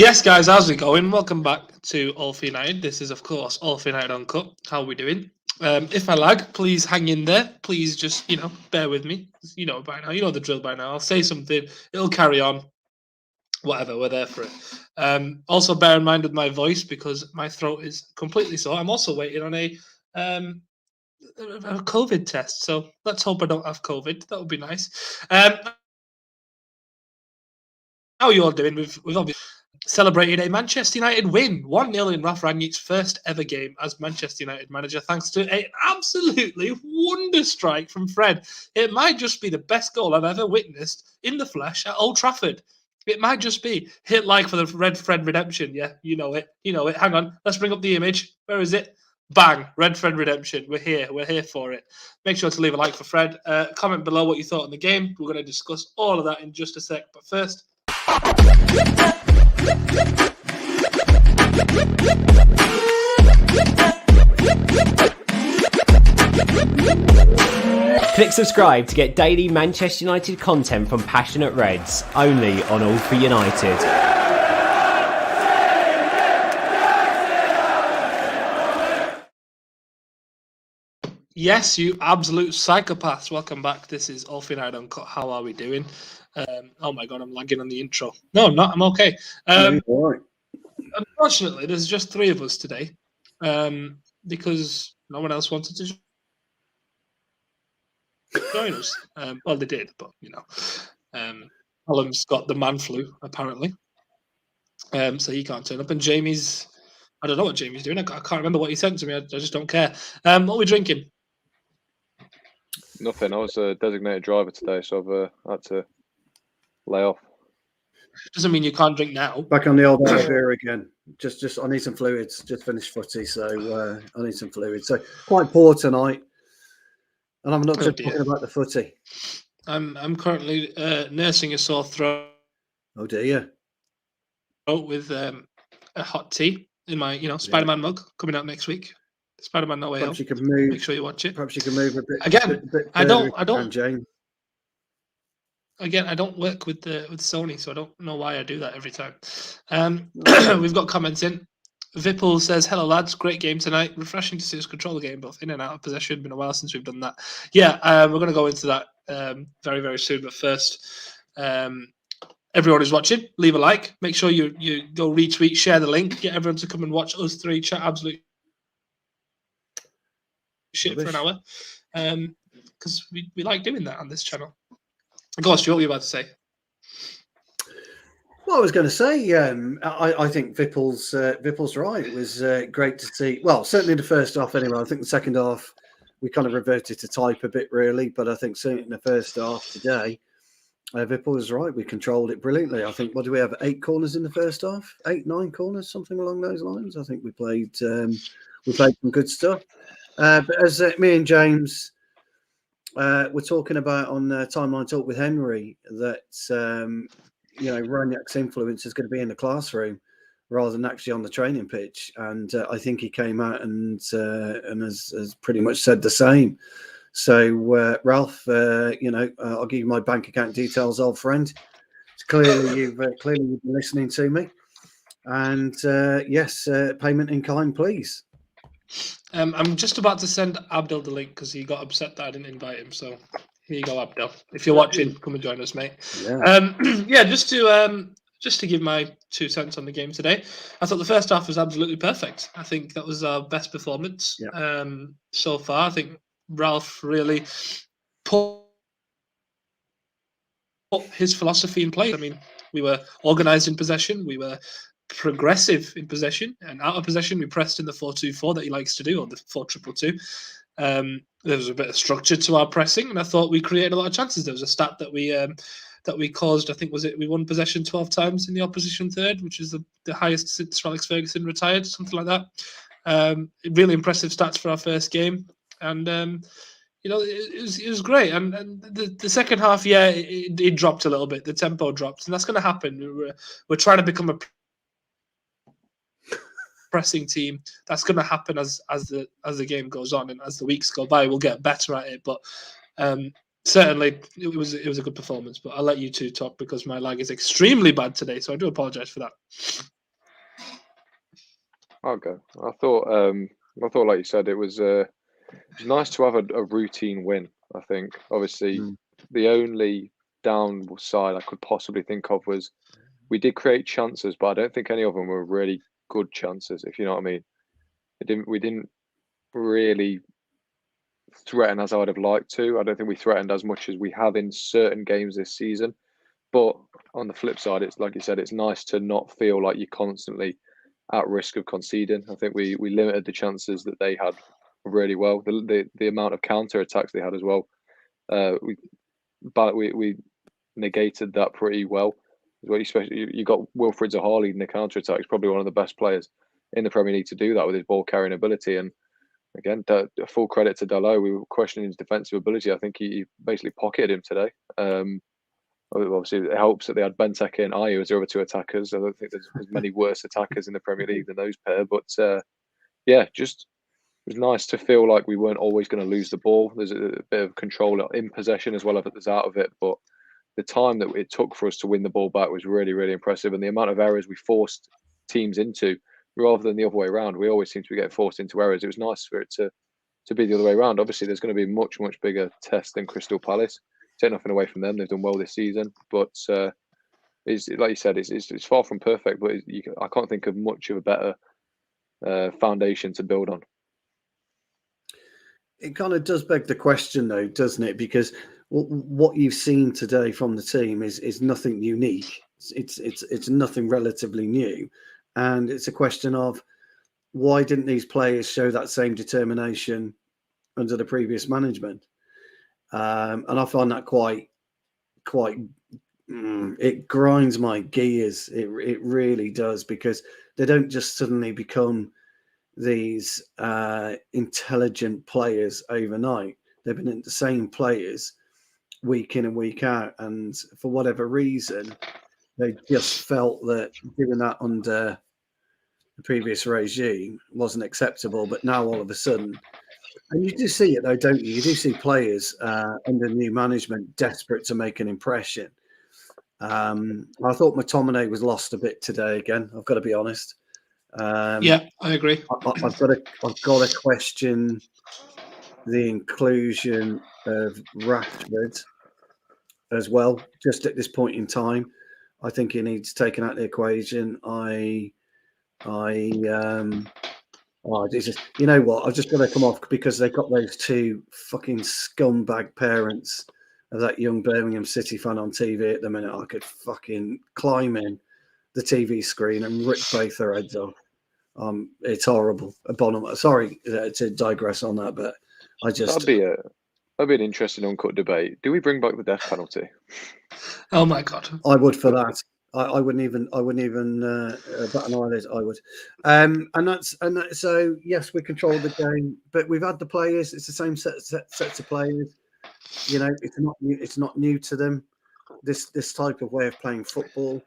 Yes, guys, how's it going? Welcome back to All for United. This is, of course, All for United Uncut. How are we doing? If I lag, please hang in there. Please just, bear with me. You know by now. You know the drill by now. I'll say something. It'll carry on. Whatever, we're there for it. Also, bear in mind with my voice because my throat is completely sore. I'm also waiting on a COVID test. So let's hope I don't have COVID. That would be nice. How are you all doing? We've obviously celebrated a Manchester United win, 1-0 in Ralf Rangnick's first ever game as Manchester United manager, thanks to an absolutely wonder strike from Fred. It might just be the best goal I've ever witnessed in the flesh at Old Trafford. It might just be. Hit like for the Red Fred redemption. Yeah, you know it. You know it. Hang on. Let's bring up the image. Where is it? Bang. Red Fred redemption. We're here. We're here for it. Make sure to leave a like for Fred. Comment below what you thought on the game. We're going to discuss all of that in just a sec. But first... Click subscribe to get daily Manchester United content from passionate Reds, only on All for United. Yes, you absolute psychopaths. Welcome back. This is All for United Uncut. How are we doing? Oh my God, I'm lagging on the intro. No, I'm not. I'm okay. Unfortunately, there's just three of us today because no one else wanted to join us. Well, they did, but Callum's got the man flu apparently, so he can't turn up. And Jamie's, I don't know what Jamie's doing. I can't remember what he sent to me. I just don't care. What are we drinking? Nothing. I was a designated driver today, so I've had to lay off. Doesn't mean you can't drink now. Back on the old beer again. Just I need some fluids. Just finished footy, so I need some fluids. So quite poor tonight, and I'm not just talking about the footy. I'm currently nursing a sore throat. Oh dear. With a hot tea in my Spider-Man mug coming out next week. Spider-Man No Way Home. You can move. Make sure you watch it. Perhaps you can move a bit. Again, I don't. Jane. Again, I don't work with Sony, so I don't know why I do that every time. We've got comments in. Vipple says, "Hello lads, great game tonight. Refreshing to see us control the game, both in and out of possession. Been a while since we've done that." Yeah, we're going to go into that very, very soon. But first, everyone who's watching, leave a like. Make sure you go retweet, share the link, get everyone to come and watch us three chat absolute shit for an hour, because we like doing that on this channel. Go on, Stuart, what were you about to say? Well, I was going to say, I think Vipple's right. It was great to see. Well, certainly the first half anyway. I think the second half, we kind of reverted to type a bit, really. But I think certainly in the first half today, Vipple was right. We controlled it brilliantly. I think, what do we have, 8 corners in the first half? 8, 9 corners, something along those lines. I think we played some good stuff. But as me and James... we're talking about on Timeline Talk with Henry that Rangnick's influence is going to be in the classroom rather than actually on the training pitch, and I think he came out and has pretty much said the same. So Ralph, I'll give you my bank account details, old friend. It's clearly you've been listening to me, and yes, payment in kind, please. I'm just about to send Abdel the link because he got upset that I didn't invite him. So here you go, Abdel. If you're watching, come and join us, mate. Yeah. Just to give my 2 cents on the game today, I thought the first half was absolutely perfect. I think that was our best performance so far. I think Ralph really put his philosophy in place. I mean, we were organised in possession. We were progressive in possession, and out of possession we pressed in the 4-2-4 that he likes to do, or the 4-2-2. There was a bit of structure to our pressing, and I thought we created a lot of chances. There was a stat that we caused, I think, we won possession 12 times in the opposition third, which is the highest since Alex Ferguson retired, something like that. Really impressive stats for our first game, and it was great. And the second half, it dropped a little bit. The tempo dropped, and that's going to happen. We're trying to become a pressing team. That's going to happen as the game goes on, and as the weeks go by, we'll get better at it. But certainly, it was a good performance. But I'll let you two talk because my lag is extremely bad today, so I do apologise for that. I'll go. I thought, like you said, it was nice to have a routine win. I think, obviously, the only downside I could possibly think of was we did create chances, but I don't think any of them were really good chances, if you know what I mean. We didn't really threaten as I would have liked to. I don't think we threatened as much as we have in certain games this season. But on the flip side, it's like you said, it's nice to not feel like you're constantly at risk of conceding. I think we limited the chances that they had really well. The amount of counter attacks they had as well. We negated that pretty well. Especially you got Wilfried Zaha leading the counter attack. He's probably one of the best players in the Premier League to do that with his ball carrying ability. And again, full credit to Dalot. We were questioning his defensive ability. I think he basically pocketed him today. Obviously, it helps that they had Benteke and Ayew as their other two attackers. I don't think there's many worse attackers in the Premier League than those pair. But yeah, just it was nice to feel like we weren't always going to lose the ball. There's a bit of control in possession as well as there's out of it. But the time that it took for us to win the ball back was really, really impressive. And the amount of errors we forced teams into, rather than the other way around, we always seem to be getting forced into errors. It was nice for it to be the other way around. Obviously, there's going to be a much, much bigger test than Crystal Palace. Take nothing away from them; they've done well this season. But it's like you said, it's far from perfect. But I can't think of much of a better foundation to build on. It kind of does beg the question, though, doesn't it? Because what you've seen today from the team is nothing unique. It's nothing relatively new, and it's a question of why didn't these players show that same determination under the previous management? And I find that quite. It grinds my gears. It really does, because they don't just suddenly become these intelligent players overnight. They've been the same players week in and week out, and for whatever reason, they just felt that doing that under the previous regime wasn't acceptable. But now all of a sudden, and you do see it though, don't you? You do see players under new management desperate to make an impression. I thought McTominay was lost a bit today again. I've got to be honest. Yeah, I agree. I've got to question the inclusion of Rashford as well. Just at this point in time, I think he needs taken out of the equation. Jesus, you know what? I've just got to come off because they've got those two fucking scumbag parents of that young Birmingham City fan on TV at the minute. I could fucking climb in the TV screen and rip both their heads off. It's horrible. Sorry to digress on that, but I just that'd be an interesting Uncut debate. Do we bring back the death penalty? Oh my god, I would for that. I wouldn't even bat an eyelid. I would, so yes, we control the game, but we've had the players. It's the same sets of players. You know, it's not new to them. This type of way of playing football,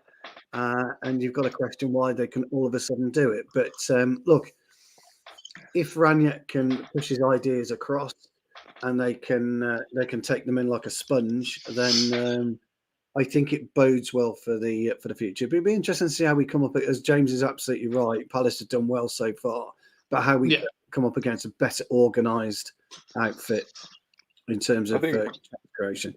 and you've got to question why they can all of a sudden do it. But look, if Rangnick can push his ideas across, and they can take them in like a sponge, then I think it bodes well for the future. But it'd be interesting to see how we come up. As James is absolutely right, Palace have done well so far, but how we come up against a better organised outfit in terms of creation.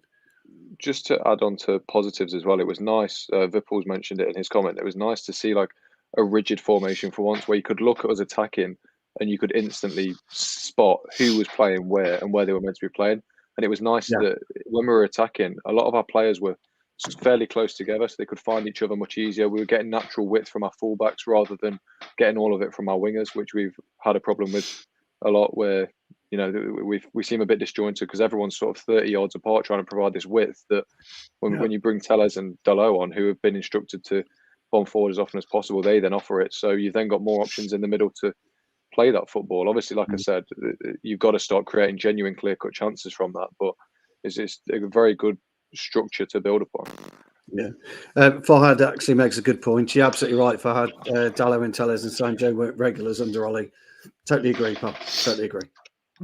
Just to add on to positives as well, it was nice. Vipples mentioned it in his comment. It was nice to see like a rigid formation for once, where you could look at us attacking and you could instantly spot who was playing where and where they were meant to be playing. And it was nice that when we were attacking, a lot of our players were fairly close together, so they could find each other much easier. We were getting natural width from our fullbacks rather than getting all of it from our wingers, which we've had a problem with a lot, where you know we seem a bit disjointed because everyone's sort of 30 yards apart trying to provide this width that when you bring Tellez and Dalot on, who have been instructed to bomb forward as often as possible, they then offer it. So you've then got more options in the middle to play that football. Obviously, like I said, you've got to start creating genuine clear-cut chances from that, but it's a very good structure to build upon. Yeah, Farhad actually makes a good point. You're absolutely right, Farhad. Dalot and Tellez and Sancho weren't regulars under Ollie. Totally agree, pal. Totally agree.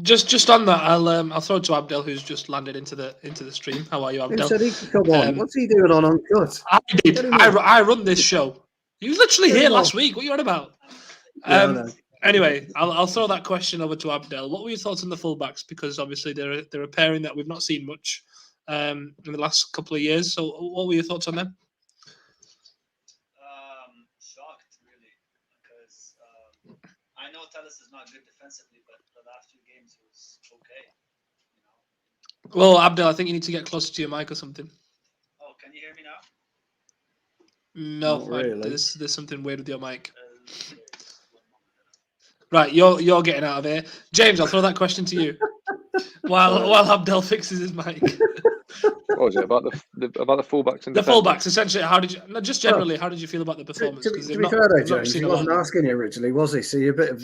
Just on that, I'll throw it to Abdel, who's just landed into the stream. How are you, Abdel? Who said he could come on? What's he doing on Uncut? I did. I run this show. He was literally here last week. What are you on about? Yeah, I know. Anyway, I'll throw that question over to Abdel. What were your thoughts on the fullbacks? Because obviously they're a pairing that we've not seen much in the last couple of years. So what were your thoughts on them? Shocked, really, because I know Telles is not good defensively, but the last few games he was okay. Well, Abdel, I think you need to get closer to your mic or something. Oh, can you hear me now? No, Not really. there's something weird with your mic. Right, you're getting out of here, James. I'll throw that question to you while Abdel fixes his mic. What was it about the fullbacks and The defenders? fullbacks, essentially. How did you? No, just generally, how did you feel about the performance? To be fair though, James, he wasn't asking you originally, was he? So you're a bit of,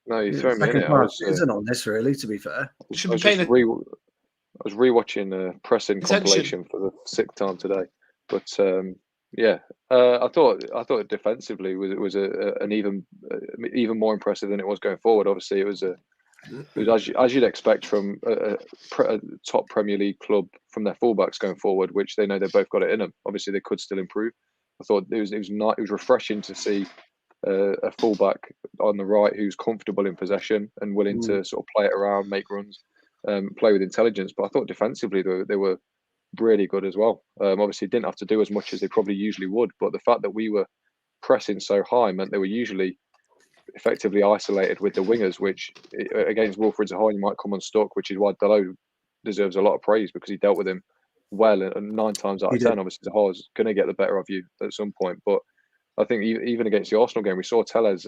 No, you threw me in second it. class citizen on this, really. To be fair, You should I be was paying. I was rewatching a pressing Attention. compilation for the 6th time today, but I thought defensively was an even more impressive than it was going forward. Obviously, it was as you'd expect from a top Premier League club from their fullbacks going forward, which they know they've both got it in them. Obviously, they could still improve. I thought it was refreshing to see a fullback on the right who's comfortable in possession and willing to sort of play it around, make runs. Play with intelligence, but I thought defensively they were really good as well. Obviously, didn't have to do as much as they probably usually would, but the fact that we were pressing so high meant they were usually effectively isolated with the wingers, which against Wilfred Zaha you might come unstuck, which is why Dalot deserves a lot of praise because he dealt with him well, and 9 times out of 10, obviously Zaha's going to get the better of you at some point. But I think even against the Arsenal game, we saw Telles.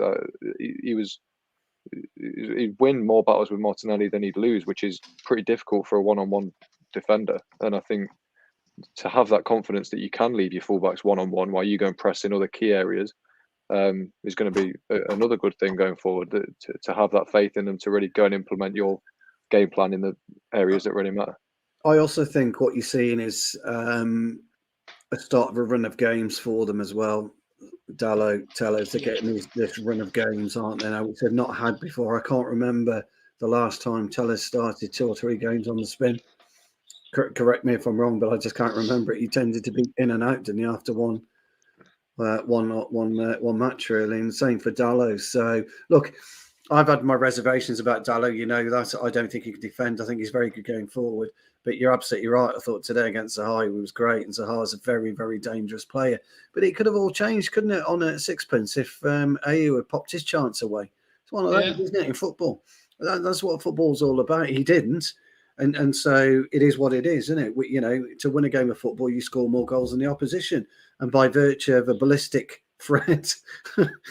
He'd win more battles with Martinelli than he'd lose, which is pretty difficult for a one-on-one defender. And I think to have that confidence that you can leave your fullbacks one-on-one while you go and press in other key areas is going to be another good thing going forward. To have that faith in them to really go and implement your game plan in the areas that really matter. I also think what you're seeing is a start of a run of games for them as well. Dalot, Telles are getting this run of games, aren't they? Now, which they've not had before. I can't remember the last time Telles started 2 or 3 games on the spin. Correct me if I'm wrong, but I just can't remember it. He tended to be in and out, didn't he, after one match, really. And the same for Dalot. So, look, I've had my reservations about Dalot. You know that. I don't think he can defend. I think he's very good going forward. But you're absolutely right. I thought today against Zaha, he was great. And Zaha is a very, very dangerous player. But it could have all changed, couldn't it, on a sixpence if Ayew had popped his chance away. It's one of those, isn't it, in football? That's what football's all about. He didn't. And so it is what it is, isn't it? To win a game of football, you score more goals than the opposition. And by virtue of a ballistic threat, enough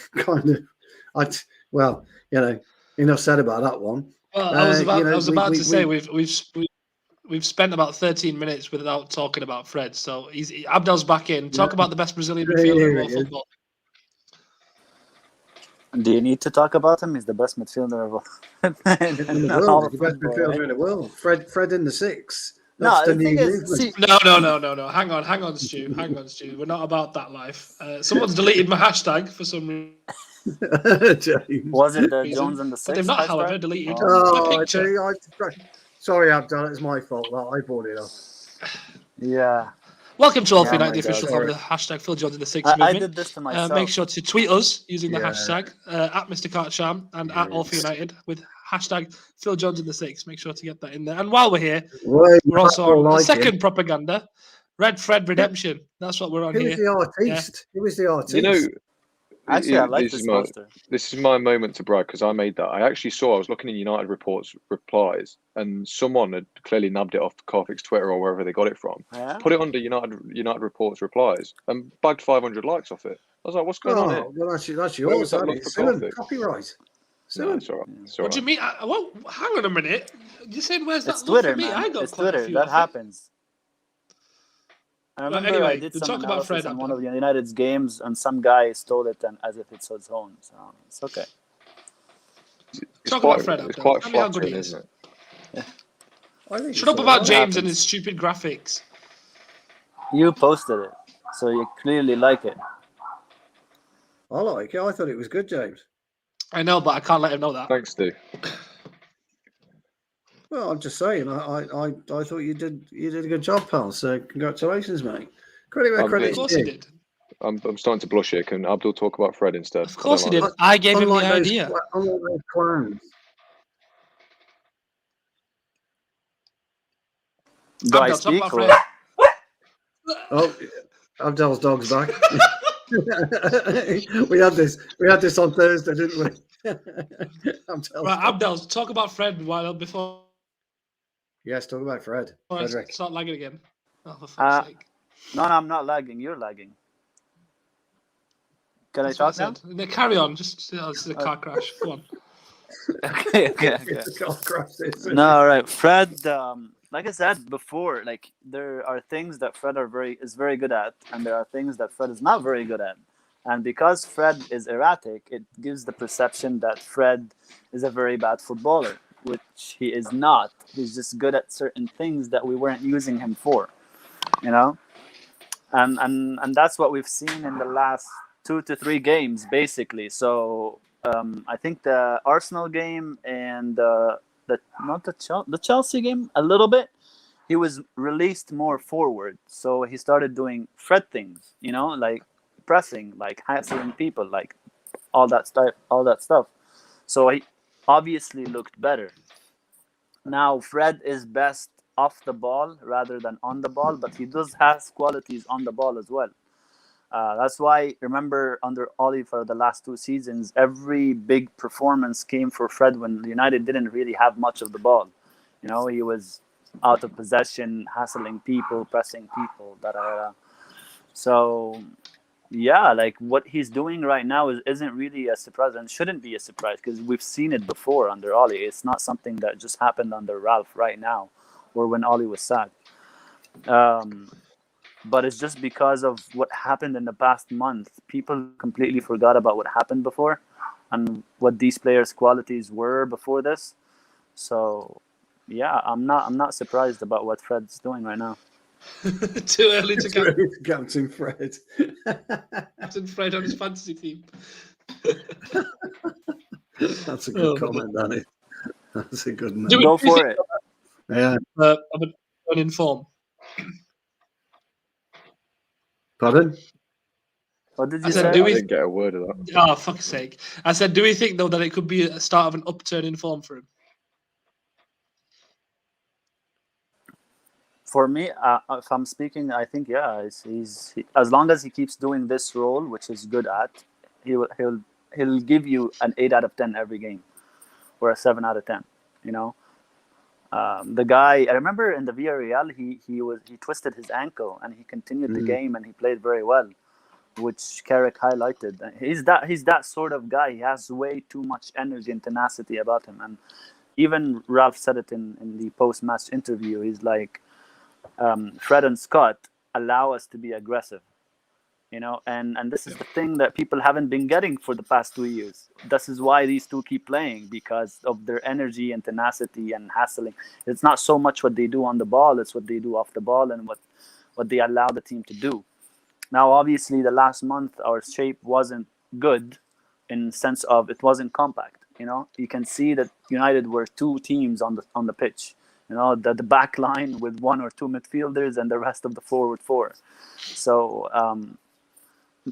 said about that one. Well, I was about to say we've spent about 13 minutes without talking about Fred. So Abdel's back in. Talk about the best Brazilian midfielder in world football. Do you need to talk about him? He's the best midfielder of all. in the world. The best midfielder in the world. Fred in the 6. That's the new movement. No. Hang on, Stu. We're not about that life. Someone's deleted my hashtag for some reason. Was it Jones in the 6? But they've not, however, deleted my picture. Sorry, Abdel, it's my fault. I brought it up. Yeah. Welcome to All for United, the official club of the hashtag Phil Jones in the 6 movement. I did this to myself. Make sure to tweet us using the hashtag at Mr. Cartsham and at All for United with hashtag Phil Jones in the 6. Make sure to get that in there. And while we're here, we're also on the second propaganda, Red Fred Redemption. That's what we're on here. Who was the artist? Actually, I like this poster. This is my moment to brag because I made that. I was looking in United Reports replies, and someone had clearly nabbed it off Carthag's Twitter or wherever they got it from. Yeah? Put it under United Reports replies and bagged 500 likes off it. I was like, "What's going on here?" Well, that's yours. Copyright. No, it's all right. What do you mean? Well, hang on a minute. You're saying where's that? It's Twitter, me? man. I got it's Twitter. That happens. I remember I did some analysis on one of United's games, and some guy stole it as if it's his own. So it's okay. Talk about Fred. It's quite Tell me how good he isn't is. it? Shut up about James and his stupid graphics. You posted it, so you clearly like it. I like it. I thought it was good, James. I know, but I can't let him know that. Thanks, Stu. Well, I'm just saying. I thought you did a good job, pal. So congratulations, mate. Credit where credit's due. Of course he did. I'm starting to blush here. Can Abdul talk about Fred instead? Of course he did. I gave him the idea. Unlike those clowns. Do I Abdul, talk speak? about Fred. Oh, Abdel's dog's back. we had this on Thursday, didn't we? Right, Abdel, talk about Fred while before. Yes, talk about Fred. Frederick. Start lagging again. Oh, for fuck's sake. No, I'm not lagging. You're lagging. Can I talk now? Carry on. Just it's a car crash. Go on. Okay. It's a car crash. No, all right. Fred, like I said before, like there are things that Fred is very good at, and there are things that Fred is not very good at. And because Fred is erratic, it gives the perception that Fred is a very bad footballer, which he is not. He's just good at certain things that we weren't using him for, you know? And that's what we've seen in the last 2 to 3 games, basically. So I think the Arsenal game and the Chelsea game, a little bit, he was released more forward. So he started doing Fred things, you know, like pressing, like hassling people, like all that stuff. So he obviously looked better. Now Fred is best off the ball rather than on the ball, but he does have qualities on the ball as well. That's why, remember, under Oli for the last 2 seasons, every big performance came for Fred when United didn't really have much of the ball. You know, he was out of possession, hassling people, pressing people, So, yeah, like what he's doing right now isn't really a surprise and shouldn't be a surprise because we've seen it before under Oli. It's not something that just happened under Ralph right now or when Oli was sacked. But it's just because of what happened in the past month. People completely forgot about what happened before and what these players' qualities were before this. So, yeah, I'm not surprised about what Fred's doing right now. Too early to Captain Fred. Captain Fred on his fantasy team. That's a good comment, Danny. That's a good name. Go for it. Yeah. I'm in form. Pardon? What did you say? say? I didn't get a word of that. Oh, fuck's sake. I said, do we think, though, that it could be a start of an upturn in form for him? For me, if I'm speaking, I think, yeah, he's as long as he keeps doing this role, which he's good at, he'll give you an 8 out of 10 every game or a 7 out of 10, you know? The guy, I remember in the Villarreal, he twisted his ankle and he continued the game and he played very well, which Carrick highlighted. He's that sort of guy. He has way too much energy and tenacity about him. And even Ralph said it in the post-match interview. He's like, Fred and Scott allow us to be aggressive, you know, and this is the thing that people haven't been getting for the past 2 years. This is why these two keep playing, because of their energy and tenacity and hassling. It's not so much what they do on the ball, it's what they do off the ball and what they allow the team to do. Now, obviously, the last month, our shape wasn't good in the sense of it wasn't compact, you know. You can see that United were 2 teams on the pitch. You know, the back line with 1 or 2 midfielders and the rest of the forward 4. So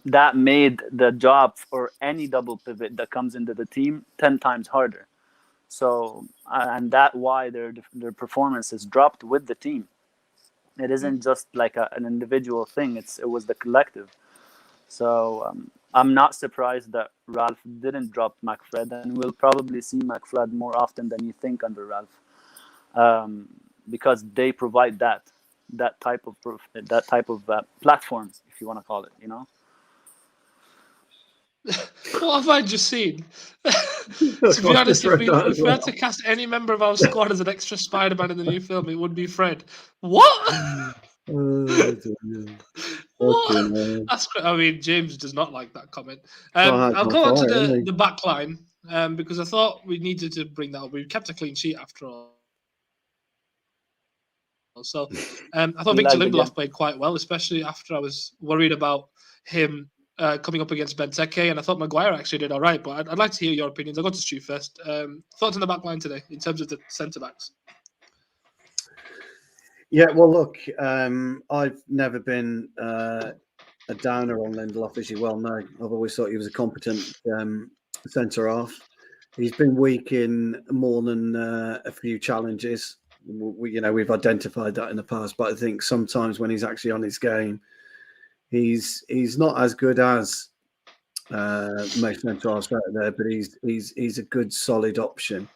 that made the job for any double pivot that comes into the team 10 times harder. So, and that's why their performance has dropped with the team. It isn't just like an individual thing. It was the collective. So I'm not surprised that Ralph didn't drop McFred, and we'll probably see McFred more often than you think under Ralph. Because they provide that type of platform, if you want to call it, you know. What have I just seen? To be honest, if we had to cast any member of our squad as an extra Spider-Man in the new film, it would be Fred. What? What? That's, I mean, James does not like that comment. I'll go on to the back line because I thought we needed to bring that up. We kept a clean sheet after all. So I thought Victor Lindelof played quite well, especially after I was worried about him coming up against Benteke, and I thought Maguire actually did all right. But I'd like to hear your opinions. I'll go to Stu first. Thoughts on the back line today in terms of the centre-backs? Yeah, well, look, I've never been a downer on Lindelof, as you well know. I've always thought he was a competent centre half. He's been weak in more than a few challenges. We've identified that in the past, but I think sometimes when he's actually on his game, he's not as good as most centre halves out there, but he's a good solid option.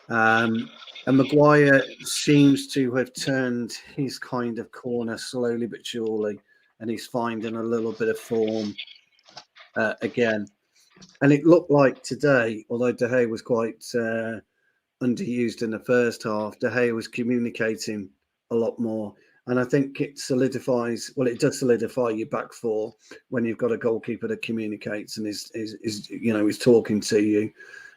And Maguire seems to have turned his kind of corner slowly but surely, and he's finding a little bit of form again. And it looked like today, although De Gea was quite underused in the first half, De Gea was communicating a lot more. And I think it solidifies, well, it does solidify your back four when you've got a goalkeeper that communicates and is talking to you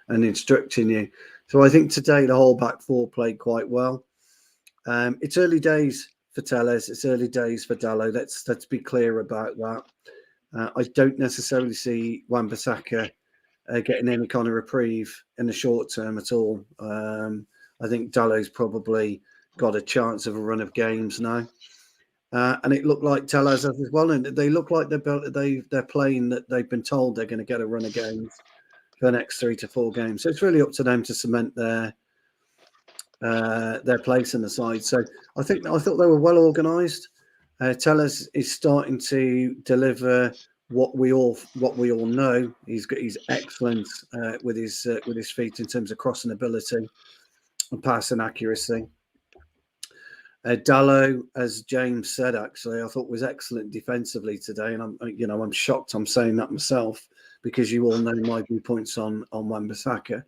and instructing you. So I think today the whole back four played quite well. It's early days for Telles. It's early days for Dalot. Let's be clear about that. I don't necessarily see Wan-Bissaka getting any kind of reprieve in the short term at all. I think Dalot's probably got a chance of a run of games now. And it looked like Telles as well. And they look like they're playing that they've been told they're going to get a run of games for the next 3 to 4 games. So it's really up to them to cement their place in the side. So I thought they were well organised. Telles is starting to deliver what we all know. He's excellent with his feet in terms of crossing ability and passing accuracy. Dalot, as James said, actually, I thought was excellent defensively today, and I'm shocked I'm saying that myself because you all know my viewpoints on Wan-Bissaka.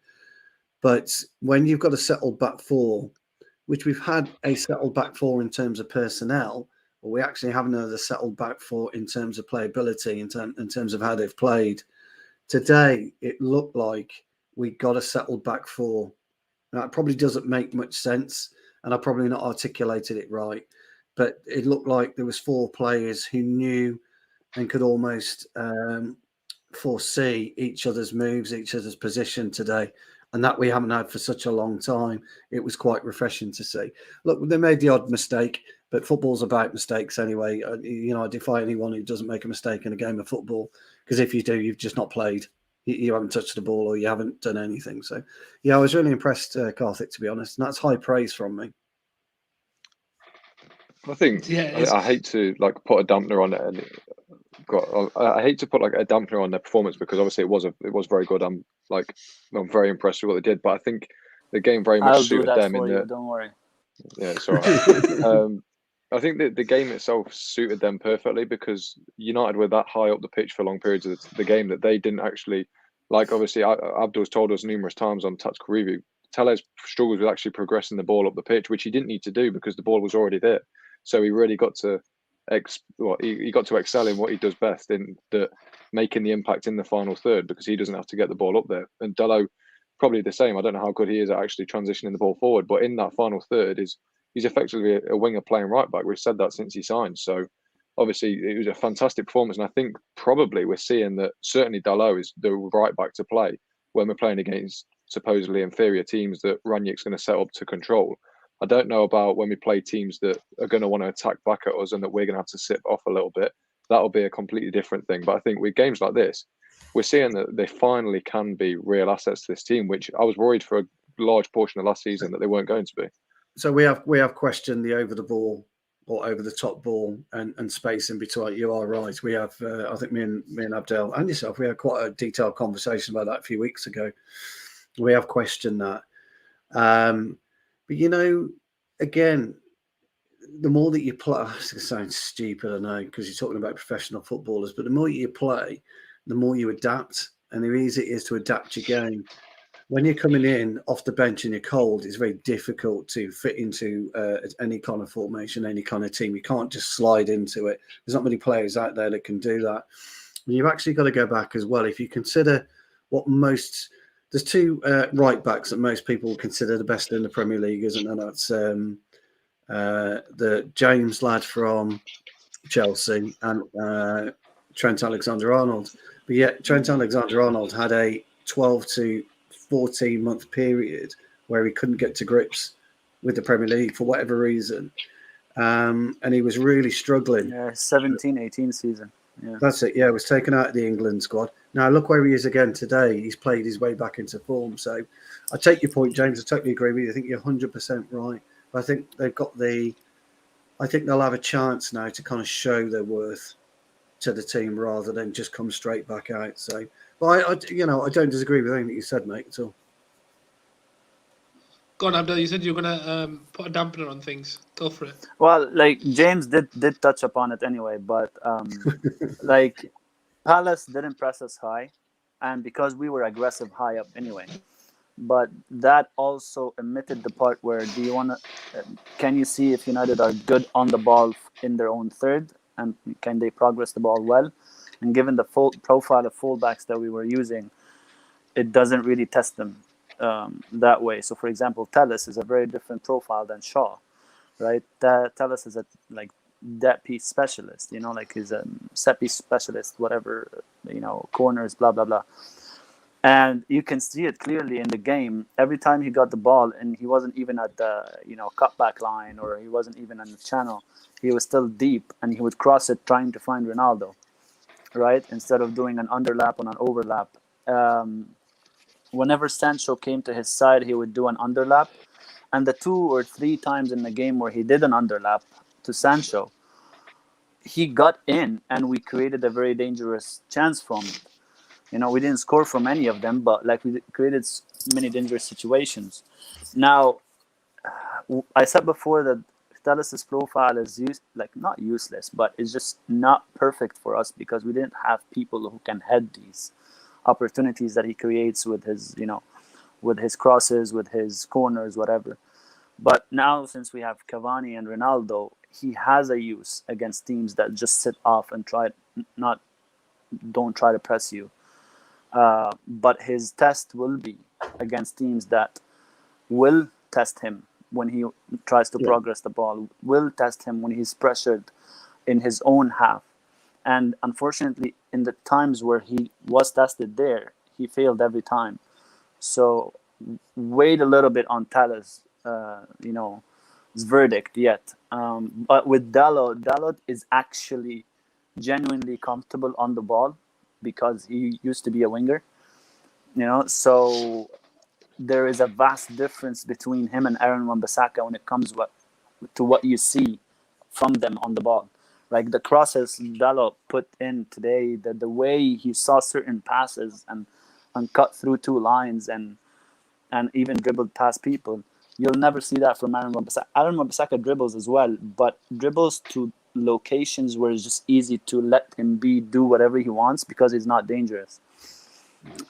But when you've got a settled back four, which we've had a settled back four in terms of personnel, but we actually haven't had a settled back four in terms of playability, in terms of how they've played. Today, it looked like we got a settled back four. Now, it probably doesn't make much sense, and I probably not articulated it right, but it looked like there was 4 players who knew and could almost foresee each other's moves, each other's position today, and that we haven't had for such a long time. It was quite refreshing to see. Look, they made the odd mistake, but football's about mistakes anyway. I defy anyone who doesn't make a mistake in a game of football, because if you do, you've just not played. You haven't touched the ball or you haven't done anything. So, yeah, I was really impressed, Karthik, to be honest. And that's high praise from me. I think I hate to put a dampener on it, and I hate to put a dampener on their performance because obviously it was very good. I'm very impressed with what they did, but I think the game very much suited them. Don't worry. Yeah, it's all right. I think that the game itself suited them perfectly because United were that high up the pitch for long periods of the game that they didn't actually, obviously Abdul's told us numerous times on Tactical Review, Telles struggles with actually progressing the ball up the pitch, which he didn't need to do because the ball was already there. So he really got to excel in what he does best, in making the impact in the final third, because he doesn't have to get the ball up there. And Dalot, probably the same. I don't know how good he is at actually transitioning the ball forward, but in that final third he's effectively a winger playing right back. We've said that since he signed. So obviously it was a fantastic performance, and I think probably we're seeing that certainly Dalot is the right back to play when we're playing against supposedly inferior teams that Rangnick's going to set up to control. I don't know about when we play teams that are going to want to attack back at us and that we're going to have to sit off a little bit. That'll be a completely different thing. But I think with games like this, we're seeing that they finally can be real assets to this team, which I was worried for a large portion of last season that they weren't going to be. So we have questioned the over the ball or over the top ball and space in between. You are right. We have, I think me and Abdel and yourself, we had quite a detailed conversation about that a few weeks ago. We have questioned that. But, again, the more that you play, it sounds stupid, I know, because you're talking about professional footballers, but the more you play, the more you adapt, and the easier it is to adapt your game. When you're coming in off the bench and you're cold, it's very difficult to fit into any kind of formation, any kind of team. You can't just slide into it. There's not many players out there that can do that. And you've actually got to go back as well. If you consider there's 2 right backs that most people consider the best in the Premier League, isn't there? That's the James lad from Chelsea and Trent Alexander-Arnold. But yet Trent Alexander-Arnold had a 12 to 14-month period where he couldn't get to grips with the Premier League for whatever reason. And he was really struggling. Yeah, 17-18 season. Yeah. That's it. Yeah, was taken out of the England squad. Now look where he is again today. He's played his way back into form. So I take your point, James. I totally agree with you. I think you're 100% right. But I think they've got I think they'll have a chance now to kind of show their worth to the team rather than just come straight back out. So, but I don't disagree with anything you said, mate, at all. Go on, Abdel. You said you were gonna put a dampener on things. Go for it. Well, like James did touch upon it anyway, but like Palace didn't press us high, and because we were aggressive high up anyway. But that also omitted the part where can you see if United are good on the ball in their own third, and can they progress the ball well? And given the full profile of fullbacks that we were using, it doesn't really test them that way. So, for example, Telles is a very different profile than Shaw, right? Telles is a that piece specialist, like he's a set piece specialist, whatever, corners, blah blah blah. And you can see it clearly in the game. Every time he got the ball, and he wasn't even at the cutback line, or he wasn't even on the channel, he was still deep, and he would cross it trying to find Ronaldo, right? Instead of doing an underlap on an overlap. Whenever Sancho came to his side, he would do an underlap. And the 2 or 3 times in the game where he did an underlap to Sancho, he got in, and we created a very dangerous chance from it. We didn't score from any of them, but we created many dangerous situations. Now, I said before that Telles' profile is not useless, but it's just not perfect for us because we didn't have people who can head these opportunities that he creates with his, with his crosses, with his corners, whatever. But now, since we have Cavani and Ronaldo, he has a use against teams that just sit off and don't try to press you. But his test will be against teams that will test him when he tries to progress the ball, will test him when he's pressured in his own half. And unfortunately, in the times where he was tested there, he failed every time. So wait a little bit on Telles, his verdict yet. But with Dalot is actually genuinely comfortable on the ball, because he used to be a winger, so there is a vast difference between him and Aaron Wan-Bissaka when it comes to what you see from them on the ball. Like the crosses Dalot put in today, the way he saw certain passes and cut through 2 lines and even dribbled past people, you'll never see that from Aaron Wan-Bissaka. Aaron Wan-Bissaka dribbles as well, but dribbles to locations where it's just easy to let him do whatever he wants because he's not dangerous.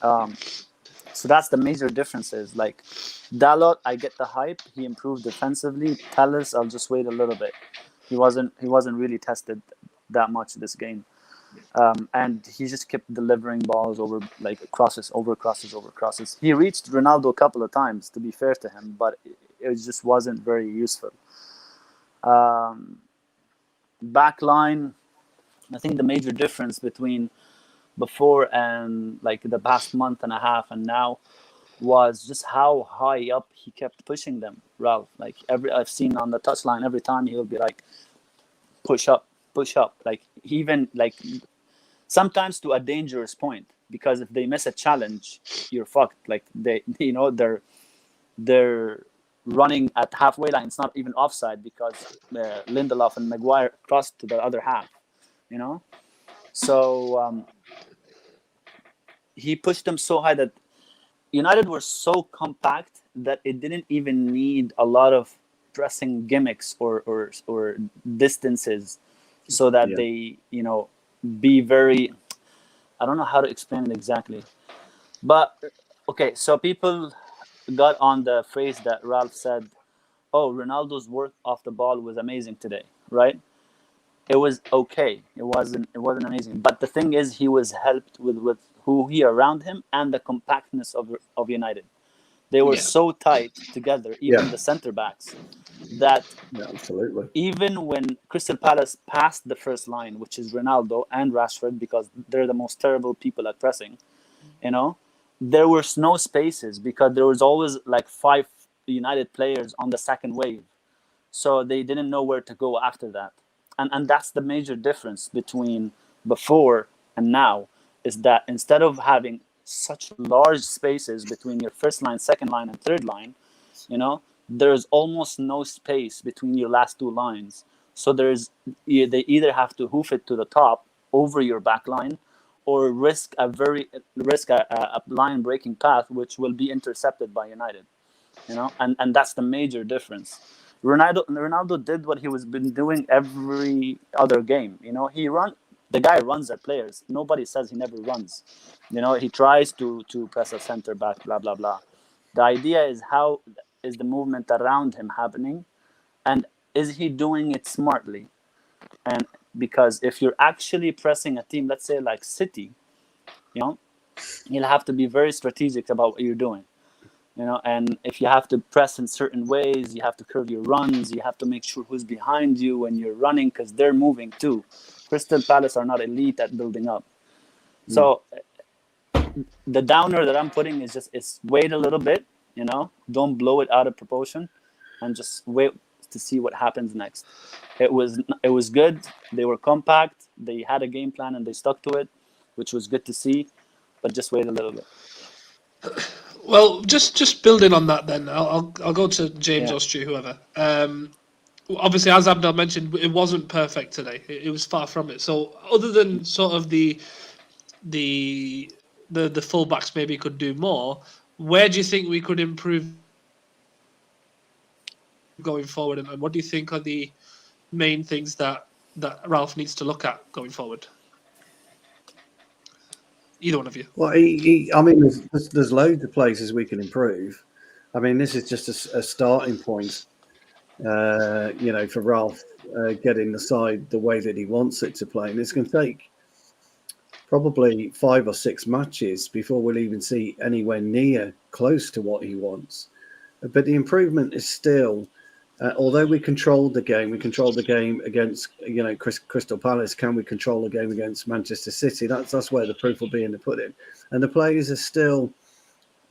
So that's the major differences. Like Dalot, I get the hype. He improved defensively. Telles, I'll just wait a little bit. He wasn't really tested that much this game, and he just kept delivering balls over crosses. He reached Ronaldo a couple of times, to be fair to him, but it just wasn't very useful. Backline, I think the major difference between before and the past month and a half and now was just how high up he kept pushing them, Ralph. I've seen on the touchline, every time he'll be push up, even sometimes to a dangerous point, because if they miss a challenge, you're fucked. They're running at halfway line. It's not even offside because Lindelof and Maguire crossed to the other half, So he pushed them so high that United were so compact that it didn't even need a lot of pressing gimmicks or distances, so that they, be very, I don't know how to explain it exactly. But, okay, so people got on the phrase that Ralph said, oh, Ronaldo's work off the ball was amazing today, right? It was okay. It wasn't amazing. But the thing is, he was helped with who he around him and the compactness of United. They were so tight together, even the center backs, that absolutely. Even when Crystal Palace passed the first line, which is Ronaldo and Rashford, because they're the most terrible people at pressing, there were no spaces because there was always 5 United players on the second wave. So they didn't know where to go after that. And that's the major difference between before and now is that instead of having such large spaces between your first line, second line, and third line, there's almost no space between your last two lines. So they either have to hoof it to the top over your back line, or risk a line breaking path, which will be intercepted by United. And that's the major difference. Ronaldo did what he was been doing every other game. The guy runs at players. Nobody says he never runs. He tries to press a center back, blah blah blah. The idea is, how is the movement around him happening, and is he doing it smartly? And because if you're actually pressing a team, let's say like City, you'll have to be very strategic about what you're doing. And if you have to press in certain ways, you have to curve your runs, you have to make sure who's behind you when you're running, because they're moving too. Crystal Palace are not elite at building up. So the downer that I'm putting is wait a little bit, don't blow it out of proportion, and just wait to see what happens next. It was good. They were compact. They had a game plan and they stuck to it, which was good to see. But just wait a little bit. Well, just building on that, then I'll go to James or Stu, whoever. Obviously, as Abdel mentioned, it wasn't perfect today. It was far from it. So, other than sort of the fullbacks maybe could do more, where do you think we could improve going forward, and what do you think are the main things that Ralph needs to look at going forward? Either one of you. Well, there's loads of places we can improve. I mean, this is just a starting point, for Ralph getting the side the way that he wants it to play. And it's going to take probably 5 or 6 matches before we'll even see anywhere near close to what he wants. But the improvement is still, although we controlled the game against, Crystal Palace. Can we control the game against Manchester City? That's where the proof will be in the pudding. And the players are still,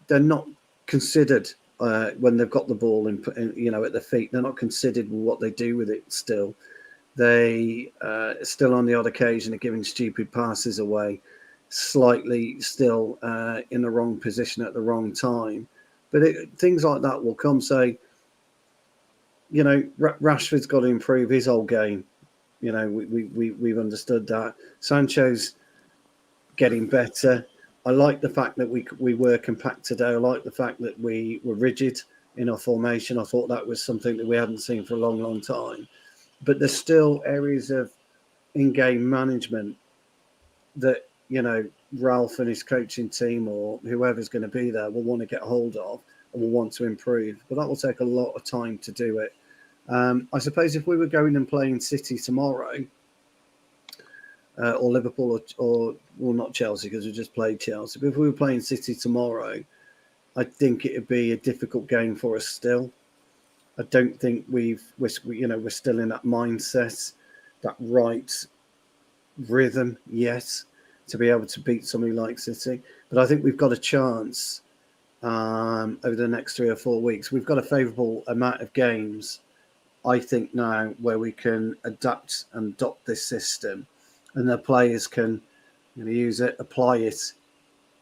they're not considered when they've got the ball at their feet. They're not considered what they do with it still. They still on the odd occasion are giving stupid passes away, slightly still in the wrong position at the wrong time. But things like that will come. So, Rashford's got to improve his whole game. We've understood that. Sancho's getting better. I like the fact that we were compact today. I like the fact that we were rigid in our formation. I thought that was something that we hadn't seen for a long, long time. But there's still areas of in-game management that, Ralph and his coaching team or whoever's going to be there will want to get hold of and will want to improve. But that will take a lot of time to do it. I suppose if we were going and playing City tomorrow, or Liverpool, or not Chelsea, because we just played Chelsea, but if we were playing City tomorrow, I think it would be a difficult game for us still. I don't think we're still in that mindset, that right rhythm yet to be able to beat somebody like City. But I think we've got a chance over the next 3 or 4 weeks. We've got a favourable amount of games, I think, now where we can adapt and adopt this system, and the players can use it, apply it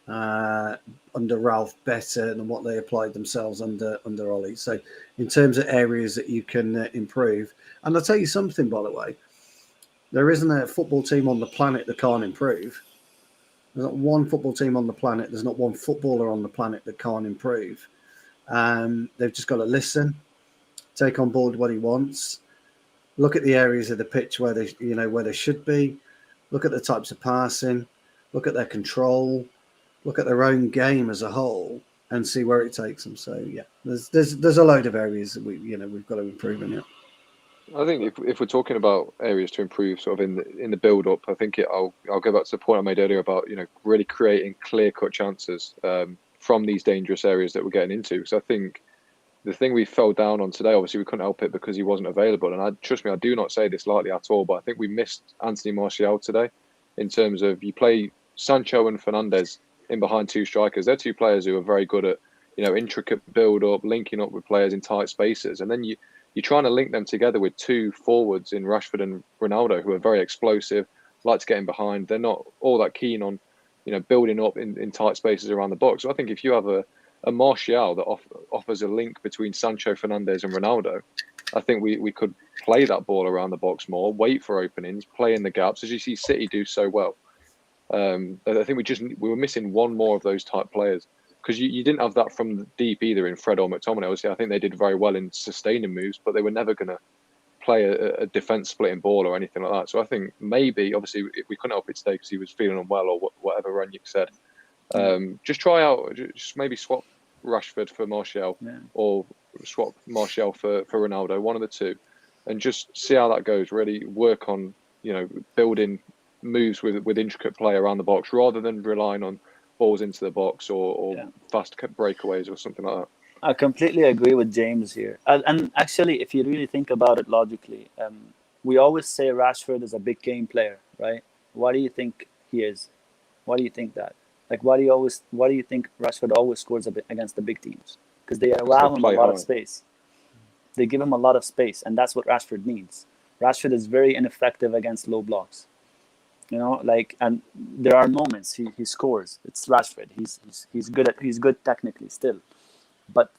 under Ralph better than what they applied themselves under Ollie. So in terms of areas that you can improve, and I'll tell you something, by the way, there isn't a football team on the planet that can't improve. There's not one football team on the planet. There's not one footballer on the planet that can't improve. They've just got to listen, take on board what he wants, look at the areas of the pitch where they should be, look at the types of passing, look at their control, look at their own game as a whole, and see where it takes them. So yeah, there's a load of areas that we've got to improve in it. I think if we're talking about areas to improve, sort of in the build up, I think I'll go back to the point I made earlier about really creating clear cut chances from these dangerous areas that we're getting into. So I think the thing we fell down on today, obviously we couldn't help it because he wasn't available, and trust me, I do not say this lightly at all, but I think we missed Anthony Martial today in terms of you play Sancho and Fernandes in behind 2 strikers. They're 2 players who are very good at intricate build up, linking up with players in tight spaces, and then you're trying to link them together with 2 forwards in Rashford and Ronaldo who are very explosive, like to get in behind. They're not all that keen on, building up in tight spaces around the box. So I think if you have a Martial that offers a link between Sancho, Fernandes and Ronaldo, I think we could play that ball around the box more, wait for openings, play in the gaps, as you see City do so well. I think we were missing one more of those type players, because you didn't have that from deep either in Fred or McTominay. Obviously, I think they did very well in sustaining moves, but they were never going to play a defence splitting ball or anything like that. So I think maybe, obviously, we couldn't help it today because he was feeling unwell or whatever Rangnick said. Just try out, just maybe swap Rashford for Martial, or swap Martial for Ronaldo, one of the two, and just see how that goes. Really work on, building moves with intricate play around the box, rather than relying on balls into the box or fast breakaways or something like that. I completely agree with James here. And actually, if you really think about it logically, we always say Rashford is a big game player, right? Why do you think he is? Why do you think that? Like, why do you think Rashford always scores against the big teams? Because they allow him a lot of space. They give him a lot of space, and that's what Rashford needs. Rashford is very ineffective against low blocks. And there are moments he scores. It's Rashford. He's good technically still, but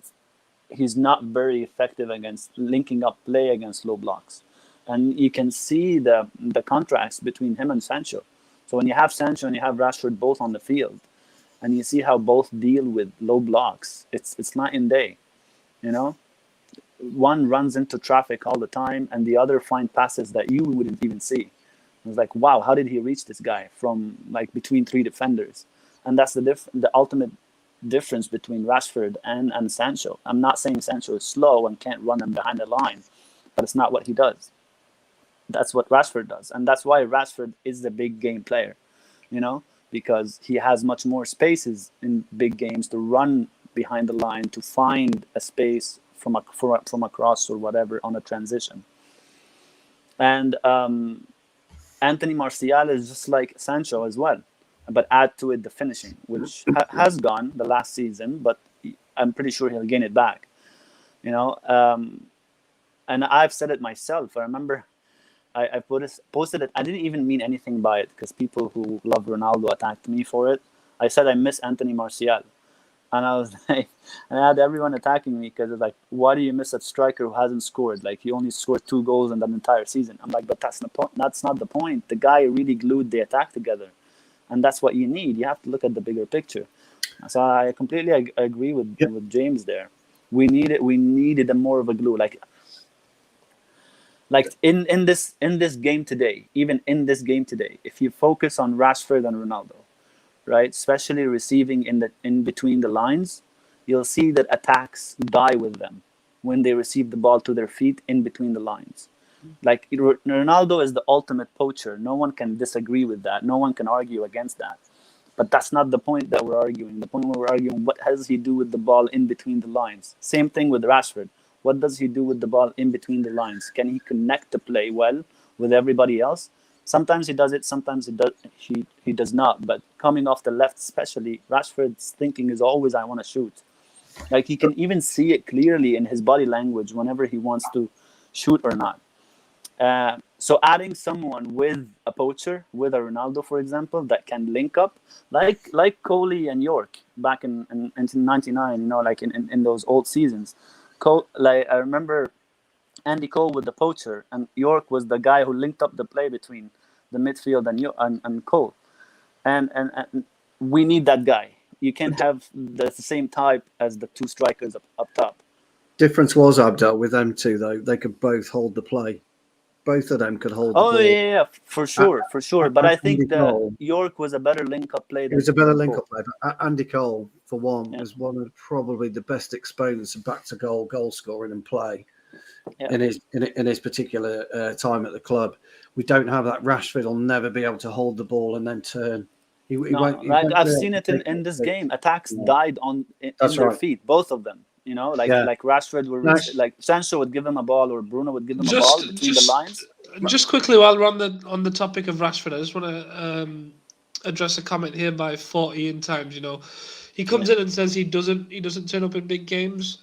he's not very effective against linking up play against low blocks. And you can see the contrast between him and Sancho. So when you have Sancho and you have Rashford both on the field, and you see how both deal with low blocks, it's night and day. One runs into traffic all the time, and the other find passes that you wouldn't even see. It's like, wow, how did he reach this guy from between three defenders? And that's the ultimate difference between Rashford and Sancho. I'm not saying Sancho is slow and can't run him behind the line, but it's not what he does. That's what Rashford does. And that's why Rashford is the big game player, because he has much more spaces in big games to run behind the line, to find a space from a cross or whatever on a transition. And Anthony Martial is just like Sancho as well, but add to it the finishing, which has gone the last season, but I'm pretty sure he'll gain it back. And I've said it myself. I remember I posted it. I didn't even mean anything by it, because people who love Ronaldo attacked me for it. I said I miss Anthony Martial. And I was like, and I had everyone attacking me because it's like, why do you miss a striker who hasn't scored? Like, he only scored 2 goals in that entire season. I'm like, but that's not the point. The guy really glued the attack together, and that's what you need. You have to look at the bigger picture. So I completely agree with James there. We needed a more of a glue. Like in this game today, even in this game today, if you focus on Rashford and Ronaldo, right, especially receiving in between the lines, you'll see that attacks die with them when they receive the ball to their feet in between the lines. Like, Ronaldo is the ultimate poacher. No one can disagree with that. No one can argue against that. But that's not the point that we're arguing. The point where we're arguing, what does he do with the ball in between the lines? Same thing with Rashford. What does he do with the ball in between the lines? Can he connect the play well with everybody else? Sometimes he does it, sometimes he does not. But coming off the left especially, Rashford's thinking is always, I want to shoot. Like, he can even see it clearly in his body language whenever he wants to shoot or not. So adding someone with a poacher, with a Ronaldo, for example, that can link up, like Coley and York back in 99, like in those old seasons. I remember Andy Cole with the poacher, and York was the guy who linked up the play between the midfield and Cole. And we need that guy. You can't have the same type as the 2 strikers up top. Difference was, Abdel, with them two, though. They could both hold the play. Both of them could hold the ball. Oh, yeah, for sure. But I think that York was a better link-up player. It was a better link-up player. But Andy Cole, for one, was one of probably the best exponents of back-to-goal, goal-scoring and play in his particular time at the club. We don't have that. Rashford will never be able to hold the ball and then turn. I've seen it in this game. Attacks died in their feet, both of them. Like Rashford like Sancho would give him a ball, or Bruno would give him a ball between the lines. Just quickly, while we're on the topic of Rashford, I just want to address a comment here by 40 in times. He comes in and says he doesn't turn up in big games.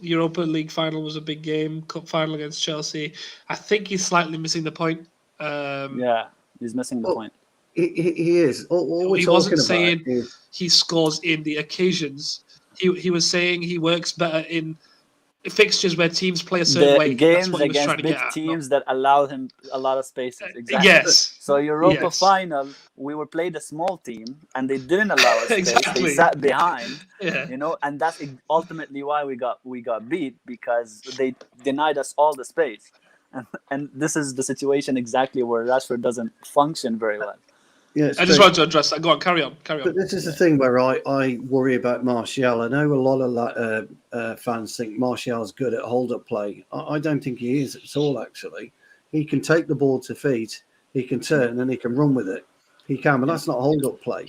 Europa League final was a big game. Cup final against Chelsea. I think he's slightly missing the point. He's missing the Well, point. He is. All we're He talking wasn't about saying is he scores in the occasions. He was saying he works better in fixtures where teams play a certain The way. That's games what he was trying against to big get at. teams that allow him a lot of spaces. Exactly. Yes. So Europa Yes. final, we were played a small team, and they didn't allow us space. They Exactly. sat behind, Yeah. and that's ultimately why we got beat, because they denied us all the space. And this is the situation exactly where Rashford doesn't function very well. yeah. I just wanted to address that. Go on, carry on. But this is the thing where I worry about Martial. I know a lot of fans think Martial's good at hold-up play. I don't think he is at all, actually. He can take the ball to feet, he can turn, and he can run with it. He can, but that's not hold-up play.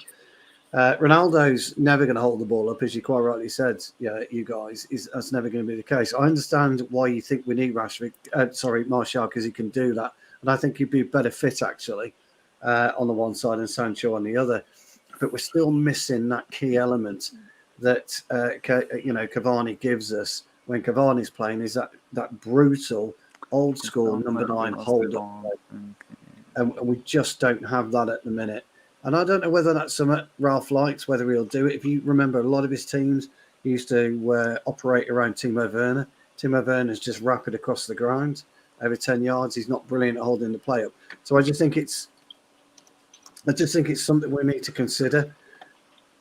Ronaldo's never going to hold the ball up, as you quite rightly said, you guys. That's never going to be the case. I understand why you think we need Martial, because he can do that. And I think he'd be a better fit, actually, on the one side and Sancho on the other. But we're still missing that key element that Cavani gives us when Cavani's playing, is that brutal, old school number 9 hold up. And we just don't have that at the minute. And I don't know whether that's something Ralph likes, whether he'll do it. If you remember, a lot of his teams used to operate around Timo Werner. Timo Werner's just rapid across the ground, over 10 yards. He's not brilliant at holding the play up. So I just think it's something we need to consider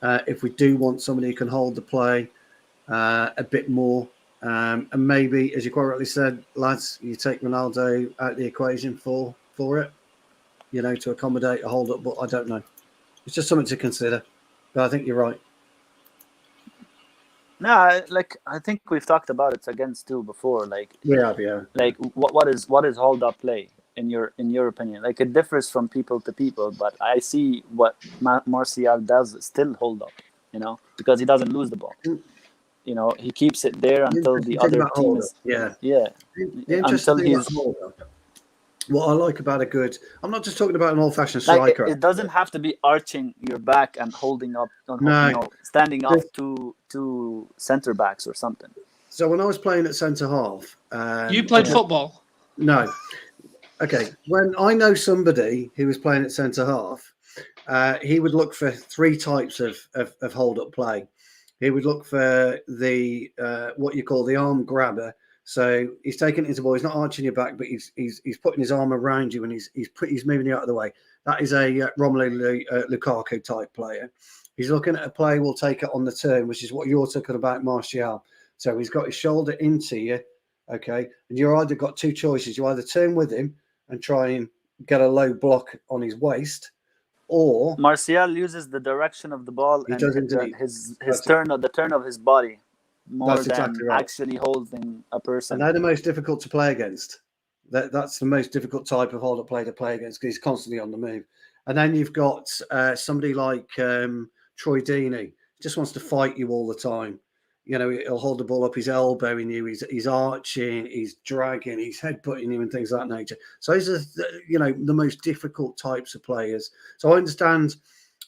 if we do want somebody who can hold the play a bit more. And maybe, as you quite rightly said, lads, you take Ronaldo out of the equation for it, to accommodate a hold up. But I don't know. It's just something to consider. But I think you're right. No, I think we've talked about it against too before. Yeah. Like what is hold up play in your opinion? Like, it differs from people to people, but I see what Martial does still hold up, because he doesn't lose the ball. He keeps it there until the other team is until he's. What I like about I'm not just talking about an old-fashioned striker. It doesn't have to be arching your back and holding up, standing off two center backs or something. So when I was playing at centre half, you played football? No. Okay. When I know somebody who was playing at centre half, he would look for 3 types of hold-up play. He would look for the what you call the arm grabber. So he's taking it into the ball. He's not arching your back, but he's putting his arm around you and he's moving you out of the way. That is a Romelu Lukaku type player. He's looking at a play. We'll take it on the turn, which is what you're talking about, Martial. So he's got his shoulder into you, okay, and you're either got 2 choices. You either turn with him and try and get a low block on his waist, or Martial uses the direction of the ball and his turn of his body more than exactly right. Actually holding a person. And they're the most difficult to play against. That's the most difficult type of hold-up play to play against, because he's constantly on the move. And then you've got somebody like Troy Deeney, just wants to fight you all the time. He'll hold the ball up, he's elbowing you, he's arching, he's dragging, he's headbutting you and things of that nature. So these are the most difficult types of players. So I understand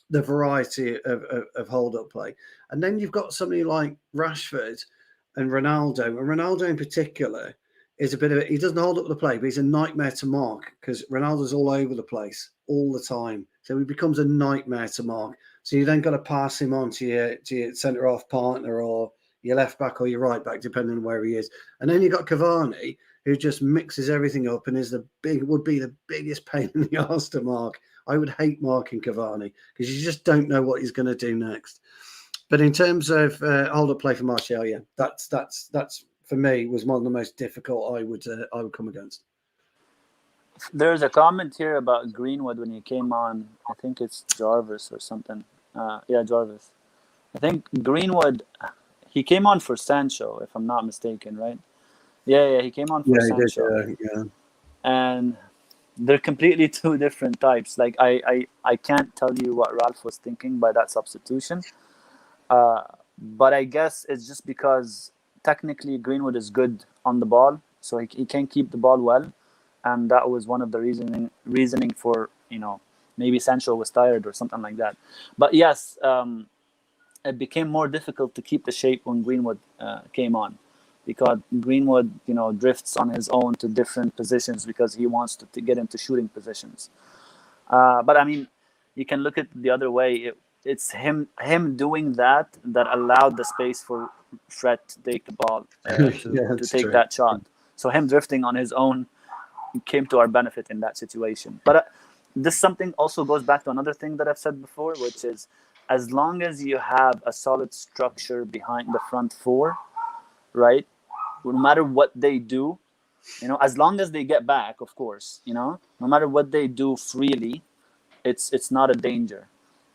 the variety of hold-up play. And then you've got somebody like Rashford and Ronaldo. And Ronaldo in particular is he doesn't hold up the play, but he's a nightmare to mark, because Ronaldo's all over the place all the time. So he becomes a nightmare to mark. So you then got to pass him on to your centre-half partner or your left back or your right back, depending on where he is. And then you've got Cavani, who just mixes everything up and would be the biggest pain in the arse to mark. I would hate marking Cavani, because you just don't know what he's going to do next. But in terms of hold-up play for Martial, yeah, that's for me was one of the most difficult I would come against. There's a comment here about Greenwood when he came on. I think it's Jarvis or something. Jarvis. I think Greenwood, he came on for Sancho, if I'm not mistaken, right? Yeah, he came on for Sancho. He did, And they're completely 2 different types. Like, I can't tell you what Ralph was thinking by that substitution. But I guess it's just because technically Greenwood is good on the ball, so he can keep the ball well. And that was one of the reasoning for, maybe Sancho was tired or something like that. But yes, it became more difficult to keep the shape when Greenwood came on, because Greenwood, drifts on his own to different positions because he wants to get into shooting positions. But I mean, you can look at it the other way. It's him doing that allowed the space for Fred to take the ball, to that's take true. that shot. So him drifting on his own came to our benefit in that situation. But this something also goes back to another thing that I've said before, which is as long as you have a solid structure behind the front four, right? No matter what they do, as long as they get back, of course, no matter what they do freely, it's not a danger.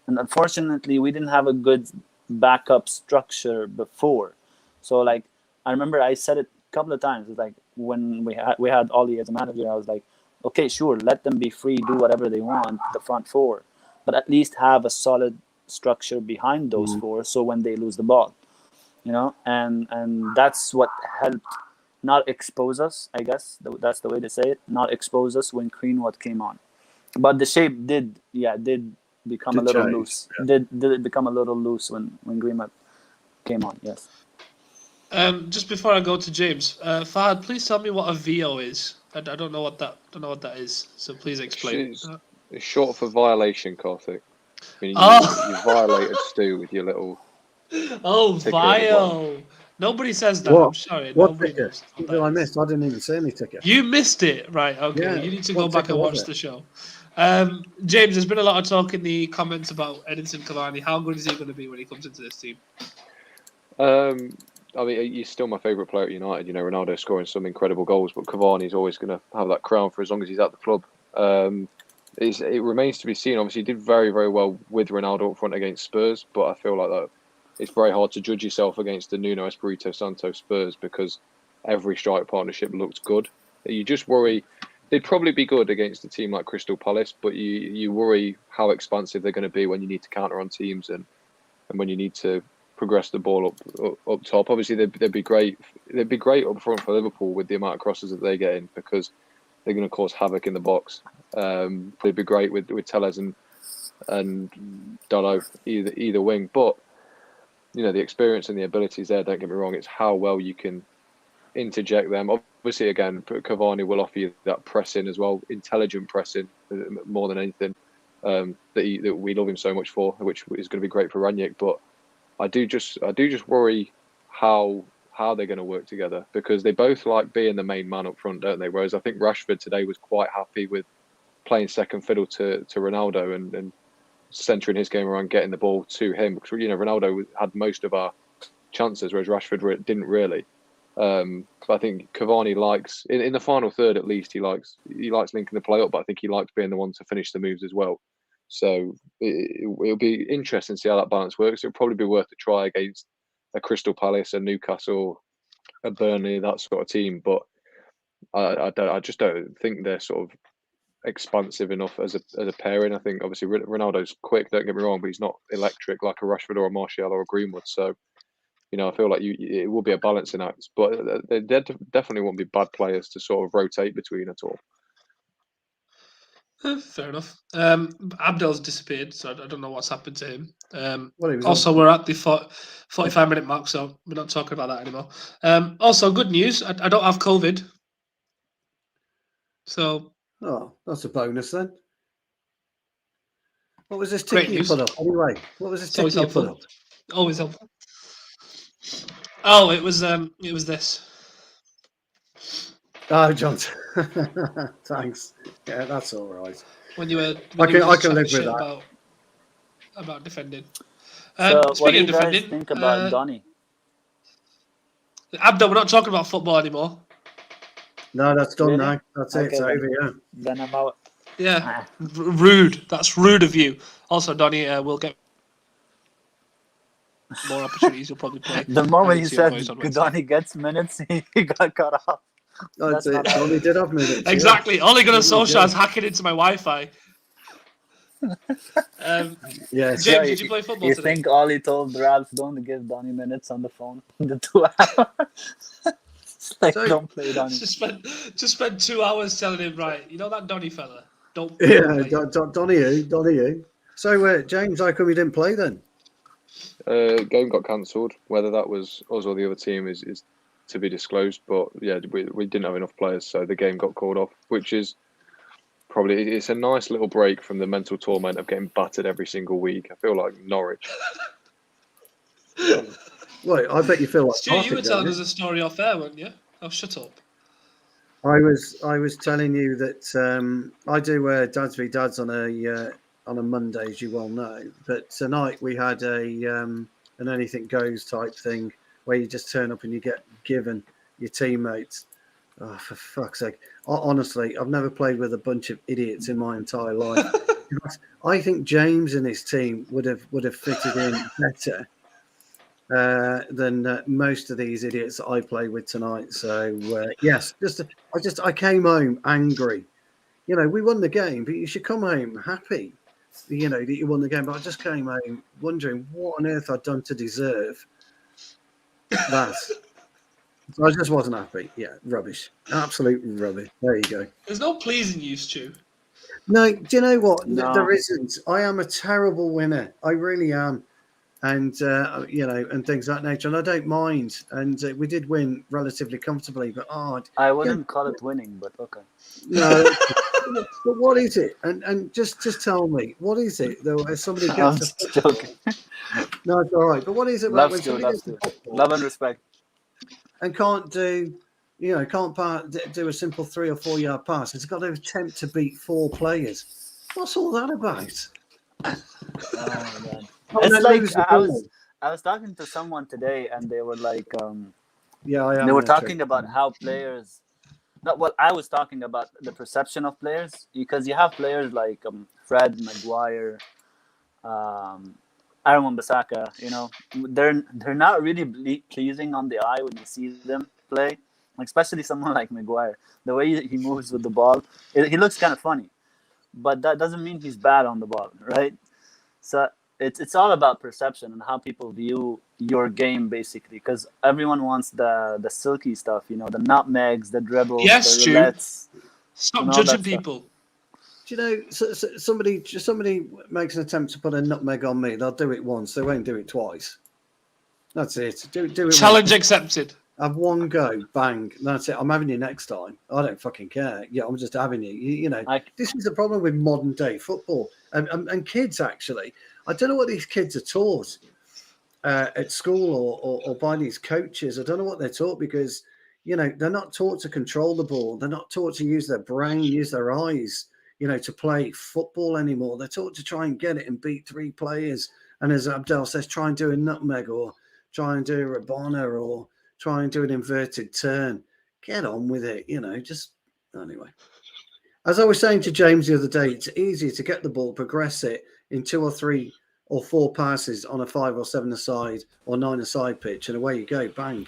And unfortunately, we didn't have a good backup structure before. So like, I remember I said it a couple of times. It's like when we had Ollie as a manager, I was like, okay, sure, let them be free, do whatever they want, the front four, but at least have a solid structure behind those four. So when they lose the ball, and that's what helped not expose us. I guess that's the way to say it. Not expose us when Greenwood came on, but the shape did become a little change, loose. Did it become a little loose when Greenwood came on? Yes. Just before I go to James, Fahad, please tell me what a VO is. I don't know what that is. So please explain. It's short for violation, Karthik. I mean, you violated Stu with your little. Oh, ticket at the vile! Nobody says that. What? I'm sorry. What Nobody ticket? knows what What did I that miss? is. I didn't even see any ticket. You missed it, right? Okay, Yeah, you need to what go back ticket and was watch it? the show. James, there's been a lot of talk in the comments about Edinson Cavani. How good is he going to be when he comes into this team? I mean, he's still my favourite player at United. Ronaldo scoring some incredible goals, but Cavani's always going to have that crown for as long as he's at the club. It remains to be seen. Obviously, he did very, very well with Ronaldo up front against Spurs, but I feel like that it's very hard to judge yourself against the Nuno Espirito Santo Spurs because every strike partnership looked good. You just worry they'd probably be good against a team like Crystal Palace, but you worry how expansive they're going to be when you need to counter on teams and when you need to progress the ball up top. Obviously, they'd be great. They'd be great up front for Liverpool with the amount of crosses that they get in because they're going to cause havoc in the box. They'd be great with Tellez and Dalot either wing, but the experience and the abilities there. Don't get me wrong; it's how well you can interject them. Obviously, again, Cavani will offer you that pressing as well, intelligent pressing more than anything. That we love him so much for, which is going to be great for Rangnick. But I do just worry how they're going to work together because they both like being the main man up front, don't they? Whereas I think Rashford today was quite happy with playing second fiddle to Ronaldo and centering his game around getting the ball to him because Ronaldo had most of our chances, whereas Rashford didn't really. But I think Cavani likes in the final third at least he likes linking the play up, but I think he likes being the one to finish the moves as well. So it'll be interesting to see how that balance works. It'll probably be worth a try against a Crystal Palace, a Newcastle, a Burnley, that sort of team. But I just don't think they're sort of expansive enough as a pairing. I think obviously Ronaldo's quick, don't get me wrong, but he's not electric like a Rashford or a Martial or a Greenwood. So I feel like it will be a balancing act, but they definitely won't be bad players to sort of rotate between at all. Fair enough. Abdel's disappeared, so I don't know what's happened to him. Well, we're at the 45-minute mark, so we're not talking about that anymore. Also, good news, I don't have COVID. So... Oh, that's a bonus then. What was this Great ticket you news. put up? Anyway, what was this Always ticket you put helpful. up? Always helpful. Oh, it was this. Oh, John. Thanks. Yeah, that's all right. When you were I can live chatting with shit that. about defending. So what Speaking do of you guys defending, think about Donny? Abdel, we're not talking about football anymore. No, that's done Really? now. That's it. It's Okay, over. Yeah. Then I'm out. Yeah, rude. That's rude of you. Also, Donny will get more opportunities. You'll probably play. The moment he against your said boys on Wednesday. Donny gets minutes, he got cut off. That's it. not how- Donny did have minutes. Exactly. Ole Gunnar Yeah. Solskjaer is hacking into my Wi-Fi. Yes. James, did you play football You today? think Ollie told Ralph don't give Donny minutes on the phone? The 2 hours. It's like, So- don't play Donny. Just spent 2 hours telling him, right, you know that Donny fella? Don't Yeah, play. Donny who? So, James, how come you didn't play then? Game got cancelled. Whether that was us or the other team is to be disclosed. But yeah, we didn't have enough players, so the game got called off, which is probably it's a nice little break from the mental torment of getting battered every single week. I feel like Norwich. Wait, I bet you feel like Stu, you were Cardiff, don't telling you? us a story off air, weren't you? Oh, shut up. I was telling you that I do Dads v Dads on a Monday, as you well know. But tonight we had an anything goes type thing where you just turn up and you get given your teammates. Oh, for fuck's sake! Honestly, I've never played with a bunch of idiots in my entire life. I think James and his team would have fitted in better than most of these idiots that I played with tonight. So yes, I came home angry. You know, we won the game, but you should come home happy. You know that you won the game, but I just came home wondering what on earth I'd done to deserve that. So I just wasn't happy. Yeah, rubbish, absolute rubbish. There you go. There's no pleasing you, Stu. No, do you know what? No. There isn't. I am a terrible winner. I really am. And you know, and things of that nature, and I don't mind. And we did win relatively comfortably, but I wouldn't call it winning, but okay. no. But what is it? And just tell me, what is it? Though, if somebody I'm gets just joking. no, it's all right. But what is it about Love when Stu, somebody love gets Stu. the football Love and respect. and can't do, you know, can't do a simple 3 or 4 yard pass? It's got to attempt to beat 4 players. What's all that about? Oh my god. Oh, It's no, like lose the I ball. was talking to someone today, and they were like, Yeah, I am. they were military. talking about how players. Not well. I was talking about the perception of players, because you have players like Fred, Maguire, Aaron Wan-Bissaka. You know, they're not really pleasing on the eye when you see them play. Especially someone like Maguire, the way he moves with the ball, he looks kind of funny, but that doesn't mean he's bad on the ball, right? So it's all about perception and how people view your game, basically, because everyone wants the silky stuff, you know, the nutmegs, the dribbles, Yes, the Stu. roulettes. Stop and all that judging stuff. people. Do you know, somebody makes an attempt to put a nutmeg on me, they'll do it once, they won't do it twice. That's it. Do it Challenge once. accepted. Have one go, bang, that's it. I'm having you next time. I don't fucking care. Yeah, I'm just having you. You know, this is the problem with modern day football and kids, actually. I don't know what these kids are taught at school or by these coaches. I don't know what they're taught, because, you know, they're not taught to control the ball. They're not taught to use their brain, use their eyes, you know, to play football anymore. They're taught to try and get it and beat 3 players. And as Abdel says, try and do a nutmeg, or try and do a Rabona, or try and do an inverted turn. Get on with it, you know, just anyway. As I was saying to James the other day, it's easier to get the ball, progress it in 2 or 3 or 4 passes on a 5 or 7-a-side or 9-a-side pitch, and away you go, bang.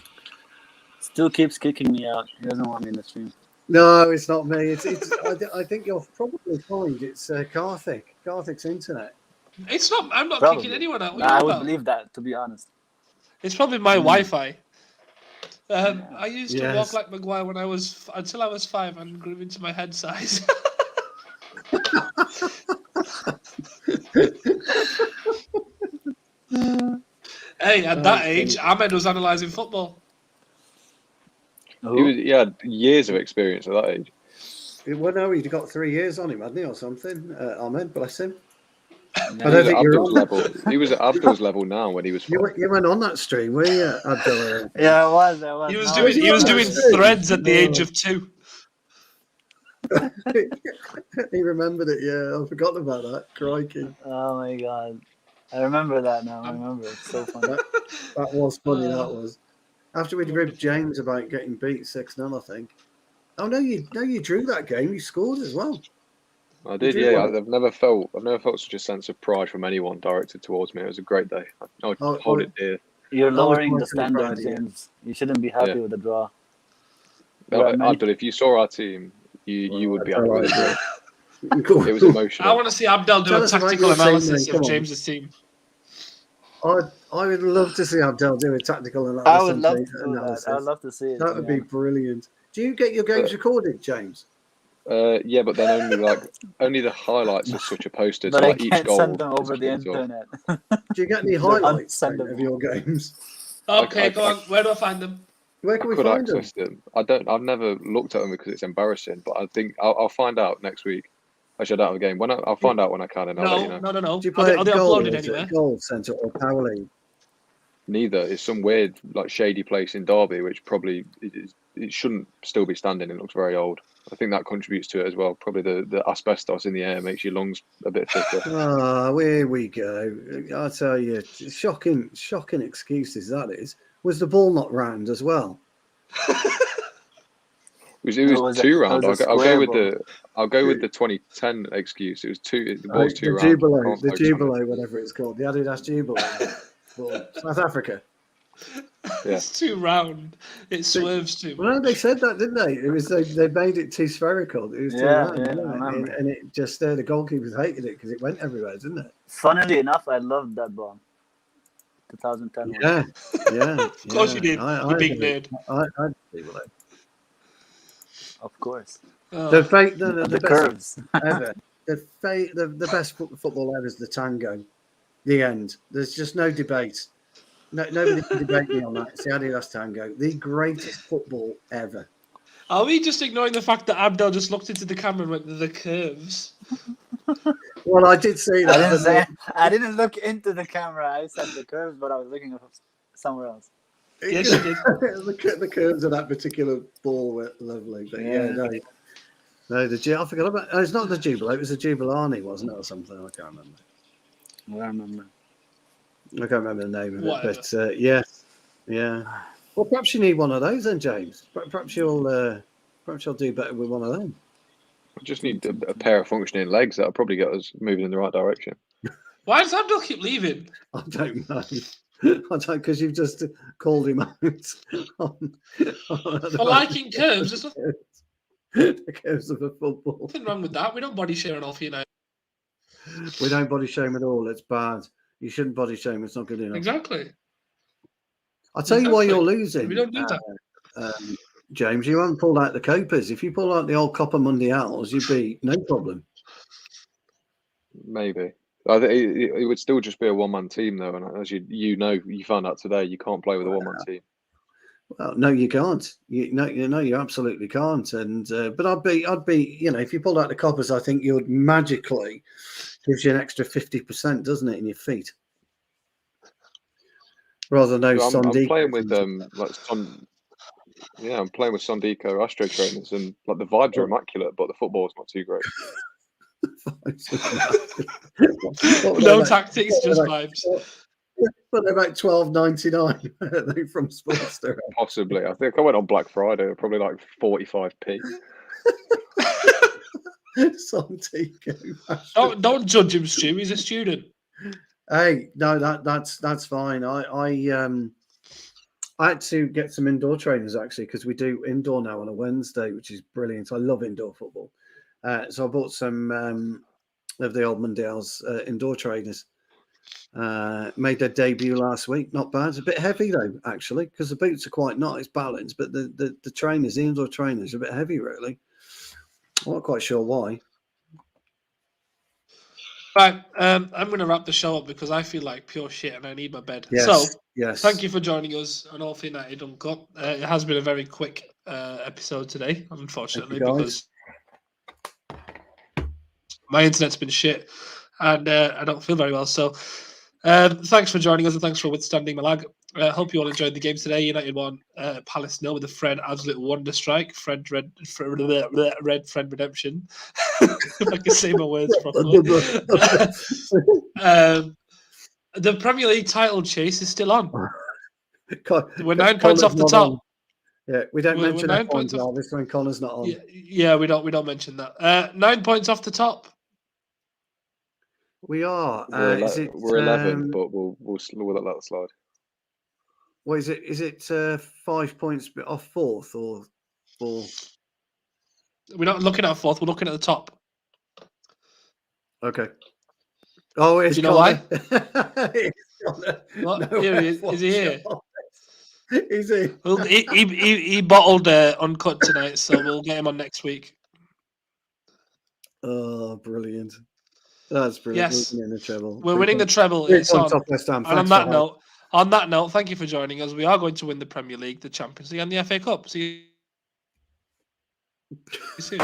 Still keeps kicking me out. He doesn't want me in the stream. No, it's not me. It's I think you'll probably find it's Karthik's internet. It's not. I'm not Probably. kicking anyone out. What Nah, are you I would about? believe that, to be honest. It's probably my Wi-Fi. I used to Yes. walk like Maguire until I was 5 and grew into my head size. Hey, at that age, Ahmed was analysing football. He had years of experience at that age. Well, no, he'd got 3 years on him, hadn't he, or something? Ahmed, bless him. Yeah. I don't think you're on level. He was at Abdul's level now when he was. You went on that stream, were you, Abdul? Yeah, I was. He was No, doing threads at the age of 2. He remembered it, yeah. I forgot about that. Crikey. Oh my god. I remember that now. I remember. It's so funny. That was funny, that was. After we'd ribbed James about getting beat 6-0, I think. Oh no, you drew that game. You scored as well. I did, yeah. I've never felt such a sense of pride from anyone directed towards me. It was a great day. I hold it dear. You're lowering the quite proud standards, of you. James. You shouldn't be happy with the draw. Abdul, if you saw our team, you would be happy with it. Cool. It was emotional. I want to see Abdel do Tell a us about tactical your team, analysis then. Come of on. James's team. I would love to see Abdel do a tactical analysis. I would love to do that. I would love to see it. That would be brilliant. Do you get your games recorded, James? Yeah, but then only the highlights are such a posted. But so I like each can't goal send them is over the clipped off. internet. Do you get any highlights send then them. of your games? Okay, go on. Where do I find them? Where can we Could find them? access them. I've never looked at them because it's embarrassing, but I think I'll find out next week. Actually, I don't have a game. I'll find out when I can, and I'll let you know. No. Do you Are play they at goal, uploaded or is it anywhere? a goal centre or power league? Neither. It's some weird, like shady place in Derby, which probably it shouldn't still be standing. It looks very old. I think that contributes to it as well. Probably the asbestos in the air makes your lungs a bit thicker. Ah, here we go. I tell you, shocking excuses that is. Was the ball not round as well? It was 2 round. I'll go with ball. the 2010 excuse. It was 2. It Oh, was 2 the round. Jubilee, Can't the focus on it. Jubilee, whatever it's called, the Adidas Jubilee. Well, South Africa. Yeah. It's too round. It swerves too Well, no, much. they said that, didn't they? It was they made it too spherical. It was too Yeah, round, yeah, didn't I it? remember. And it just the goalkeepers hated it because it went everywhere, didn't it? Funnily enough, I loved that ball. 2010 one. Yeah. Of course you did, you big nerd. I Jubilee. Of course. The The best curves. ever. The best football ever is the tango. The end. There's just no debate. Nobody can debate me on that. It's the Adidas Tango, the greatest football ever. Are we just ignoring the fact that Abdel just looked into the camera and went, the curves? Well, I did see that. I didn't look into the camera. I said the curves, but I was looking somewhere else. Yes, you did. The curves of that particular ball were lovely. But no, I forgot about. Oh, it's not the Jubilee. It was the Jubilani, wasn't it, or something? I can't remember. I remember. I can't remember the name of Whatever. it, but yeah. Well, perhaps you need one of those then, James. Perhaps you'll do better with one of them. I just need a pair of functioning legs. That'll probably get us moving in the right direction. Why does Abdel keep leaving? I don't know. I don't, because you've just called him out For liking curves, there's the curves of the football. nothing wrong with that. We don't body share on All for United. We don't body shame at all. It's bad. You shouldn't body shame. It's not good enough. Exactly. I'll tell you why you're losing. We don't do that. James, you haven't pulled out the Copas. If you pull out the old Copa Mundials, you'd be no problem. Maybe. I think it would still just be a one-man team, though. And as you found out today, you can't play with a one-man team. Well, no, you can't. You absolutely can't. And but I'd be, if you pulled out the Copas, I think you'd magically gives you an extra 50%, doesn't it, in your feet? Rather than those I'm playing with I'm playing with Sondico Astro trainers, and like the vibes are immaculate, but the football's not too great. No tactics, just vibes. But they're about $12.99 from Sportster. Possibly. I think I went on Black Friday. They're probably like 45p. Sondico. Don't judge him, Stu. He's a student. Hey, no, that's fine. I had to get some indoor trainers actually, because we do indoor now on a Wednesday, which is brilliant. I love indoor football. So I bought some of the old Mundial's indoor trainers. Made their debut last week. Not bad. It's a bit heavy though, actually, because the boots are quite nice, balanced, but the trainers, the indoor trainers, are a bit heavy, really. I'm not quite sure why. Right, I'm going to wrap the show up because I feel like pure shit and I need my bed. Yes, So, yes. thank you for joining us on All for United Uncut. It has been a very quick episode today, unfortunately, because my internet's been shit and I don't feel very well. So, thanks for joining us and thanks for withstanding my lag. Hope you all enjoyed the game today. United won, Palace 0 with a Fred absolute wonder strike. Red Fred redemption. If I can say my words properly. The Premier League title chase is still on. We're 9 points off the top. Yeah, we don't mention that point obviously when Connor's not on. Yeah, we don't mention that. 9 points off the top. We are. We're 11, but we'll let that slide. What is it? Is it 5 points off fourth or 4? We're not looking at fourth. We're looking at the top. Okay. Oh, it's Do you know why? What? No, here he is. Is he here? Is he? Well, he bottled Uncut tonight, so we'll get him on next week. Oh, brilliant! That's brilliant. Yes, we're winning the treble. We're winning the treble. It's on. And on that note, thank you for joining us. We are going to win the Premier League, the Champions League, and the FA Cup. See you soon.